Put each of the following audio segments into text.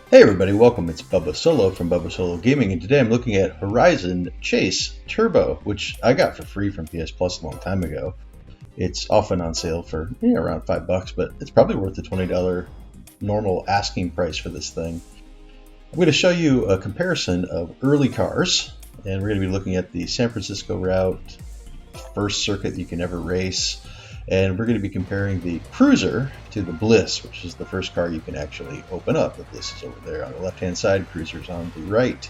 Hey everybody, welcome. It's Bubba Solo from Bubba Solo Gaming, and today I'm looking at Horizon Chase Turbo, which I got for free from PS Plus a long time ago. It's often on sale for around $5, but it's probably worth the $20 normal asking price for this thing. I'm going to show you a comparison of early cars, and we're going to be looking at the San Francisco route, first circuit you can ever race. And we're going to be comparing the Cruiser to the Bliss, which is the first car you can actually open up. The Bliss is over there on the left-hand side, Cruiser's on the right.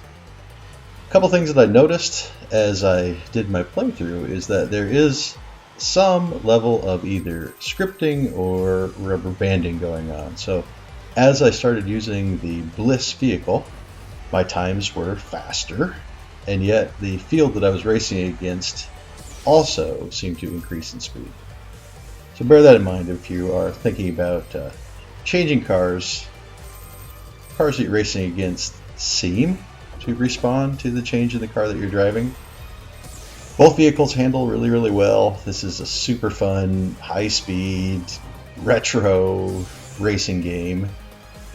A couple things that I noticed as I did my playthrough is that there is some level of either scripting or rubber banding going on. So as I started using the Bliss vehicle, my times were faster, and yet the field that I was racing against also seemed to increase in speed. So bear that in mind if you are thinking about changing cars. Cars that you're racing against seem to respond to the change in the car that you're driving. Both vehicles handle really well. This is a super fun, high-speed, retro racing game.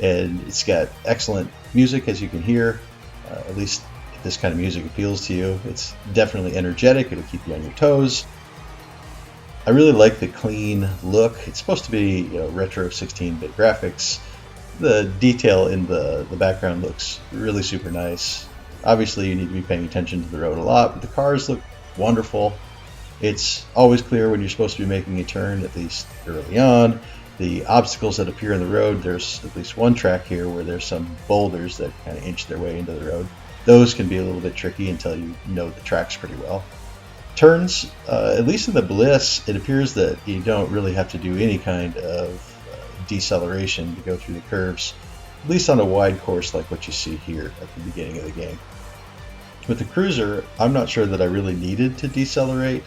And it's got excellent music, as you can hear. At least if this kind of music appeals to you. It's definitely energetic. It'll keep you on your toes. I really like the clean look. It's supposed to be retro 16-bit graphics. The detail in the background looks really super nice. Obviously you need to be paying attention to the road a lot, but the cars look wonderful. It's always clear when you're supposed to be making a turn, at least early on. The obstacles that appear in the road, there's at least one track here where there's some boulders that kind of inch their way into the road. Those can be a little bit tricky until you know the tracks pretty well. Turns, at least in the Bliss, it appears that you don't really have to do any kind of deceleration to go through the curves, at least on a wide course like what you see here at the beginning of the game. With the Cruiser, I'm not sure that I really needed to decelerate,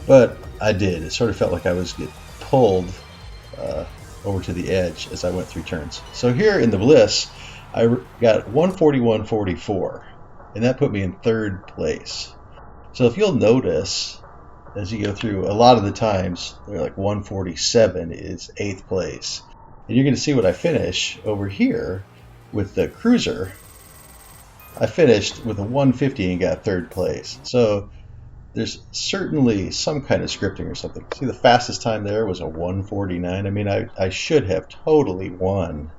but I did. It sort of felt like I was getting pulled over to the edge as I went through turns. So here in the Bliss, I got 141.44, and that put me in third place. So if you'll notice, as you go through, a lot of the times, they're like 147 is 8th place. And you're going to see what I finish over here with the Cruiser. I finished with a 150 and got 3rd place. So there's certainly some kind of scripting or something. See, the fastest time there was a 149. I mean, I should have totally won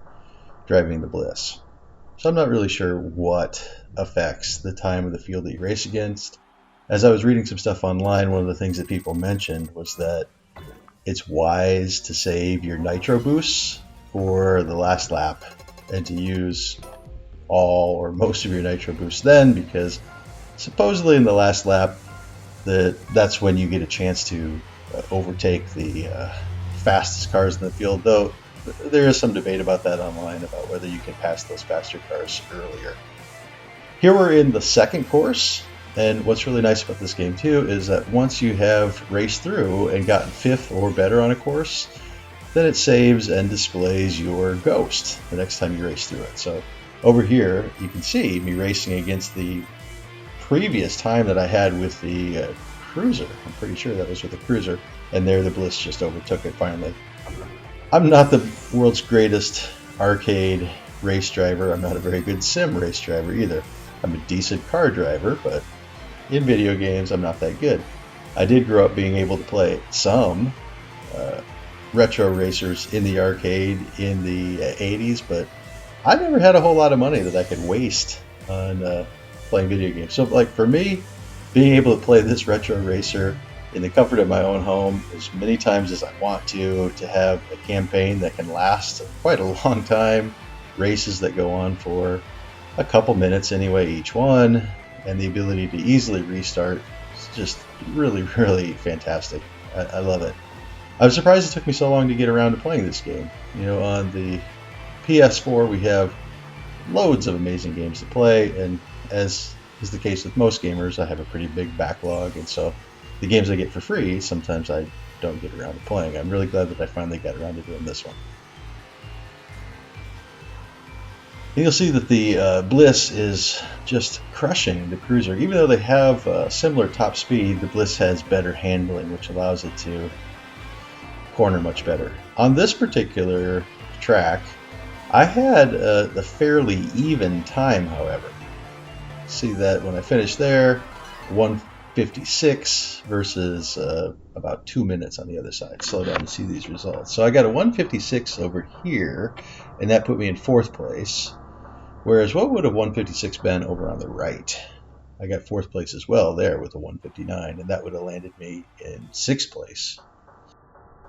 driving the Bliss. So I'm not really sure what affects the time of the field that you race against. As I was reading some stuff online, one of the things that people mentioned was that it's wise to save your nitro boosts for the last lap and to use all or most of your nitro boosts then, because supposedly in the last lap that's when you get a chance to overtake the fastest cars in the field, though there is some debate about that online about whether you can pass those faster cars earlier. Here we're in the second course. And what's really nice about this game too is that once you have raced through and gotten 5th or better on a course, then it saves and displays your ghost the next time you race through it. So over here you can see me racing against the previous time that I had with the Cruiser. I'm pretty sure that was with the Cruiser, and there the Bliss just overtook it finally. I'm not the world's greatest arcade race driver. I'm not a very good sim race driver either. I'm a decent car driver, but in video games, I'm not that good. I did grow up being able to play some retro racers in the arcade in the 80s, but I never had a whole lot of money that I could waste on playing video games. So like for me, being able to play this retro racer in the comfort of my own home as many times as I want to have a campaign that can last quite a long time, races that go on for a couple minutes anyway each one, and the ability to easily restart is just really fantastic. I love it. I was surprised it took me so long to get around to playing this game. On the PS4 we have loads of amazing games to play, and as is the case with most gamers, I have a pretty big backlog, and so the games I get for free, sometimes I don't get around to playing. I'm really glad that I finally got around to doing this one. And you'll see that the Bliss is just crushing the Cruiser. Even though they have similar top speed, the Bliss has better handling, which allows it to corner much better. On this particular track, I had a fairly even time, however. See that when I finished there, 156 versus about 2 minutes on the other side. Slow down to see these results. So I got a 156 over here, and that put me in 4th place. Whereas what would a 156 been over on the right? I got 4th place as well there with a 159, and that would have landed me in 6th place.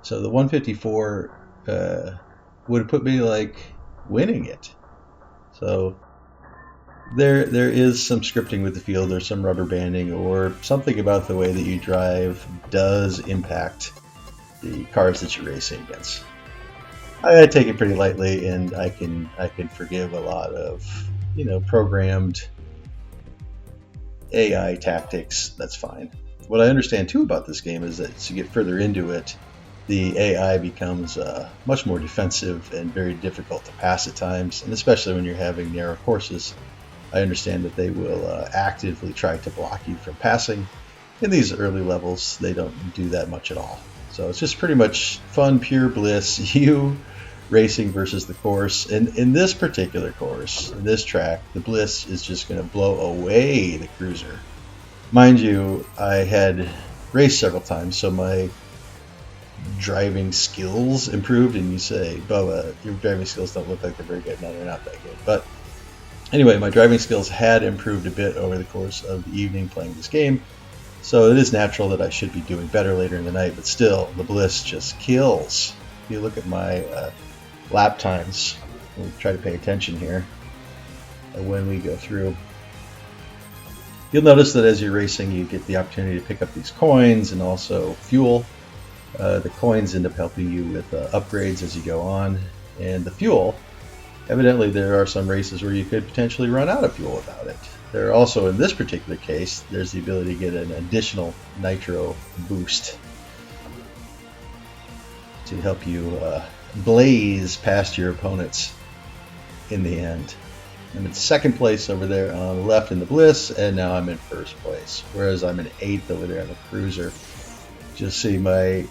So the 154 would have put me like winning it. So there is some scripting with the field, there's some rubber banding, or something about the way that you drive does impact the cars that you're racing against. I take it pretty lightly, and I can forgive a lot of programmed AI tactics. That's fine. What I understand too about this game is that as you get further into it, the AI becomes much more defensive and very difficult to pass at times, and especially when you're having narrow courses. I understand that they will actively try to block you from passing. In these early levels, they don't do that much at all. So it's just pretty much fun, pure bliss, you racing versus the course. And in this particular course, in this track, the Bliss is just going to blow away the Cruiser. Mind you, I had raced several times, so my driving skills improved. And you say, Bubba, your driving skills don't look like they're very good. No, they're not that good. But anyway, my driving skills had improved a bit over the course of the evening playing this game, so it is natural that I should be doing better later in the night, but still, the Bliss just kills. If you look at my lap times, we'll try to pay attention here when we go through. You'll notice that as you're racing, you get the opportunity to pick up these coins and also fuel. The coins end up helping you with upgrades as you go on, and the fuel, evidently there are some races where you could potentially run out of fuel without it. There are also, in this particular case, there's the ability to get an additional nitro boost to help you blaze past your opponents in the end. I'm in 2nd place over there on the left in the Bliss, and now I'm in 1st place, whereas I'm in 8th over there on the Cruiser. Just see my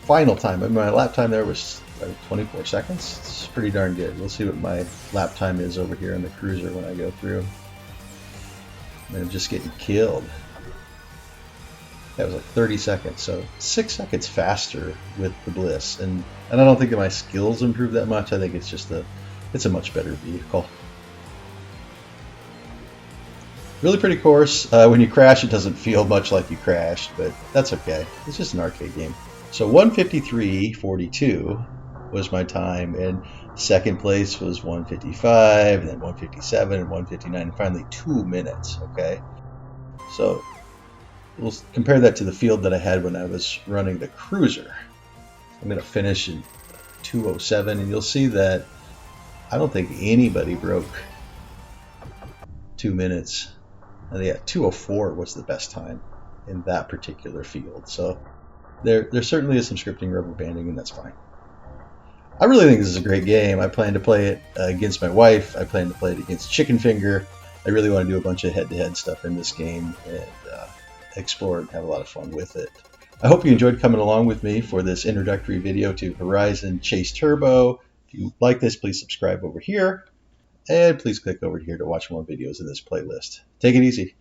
final time, my lap time there was 24 seconds. It's pretty darn good. We'll see what my lap time is over here on the Cruiser when I go through. And I'm just getting killed. That was like 30 seconds, so 6 seconds faster with the Bliss. And I don't think that my skills improved that much. I think it's just it's a much better vehicle. Really pretty course. When you crash, it doesn't feel much like you crashed, but that's okay. It's just an arcade game. So 153.42 was my time, and 2nd place was 155, and then 157, and 159, and finally 2 minutes. Okay, so we'll compare that to the field that I had when I was running the Cruiser. I'm going to finish in 207, and you'll see that I don't think anybody broke 2 minutes. And yeah, 204 was the best time in that particular field. So there certainly is some scripting, rubber banding, and that's fine. I really think this is a great game. I plan to play it against my wife. I plan to play it against Chicken Finger. I really want to do a bunch of head-to-head stuff in this game and explore and have a lot of fun with it. I hope you enjoyed coming along with me for this introductory video to Horizon Chase Turbo. If you like this, please subscribe over here. And please click over here to watch more videos in this playlist. Take it easy.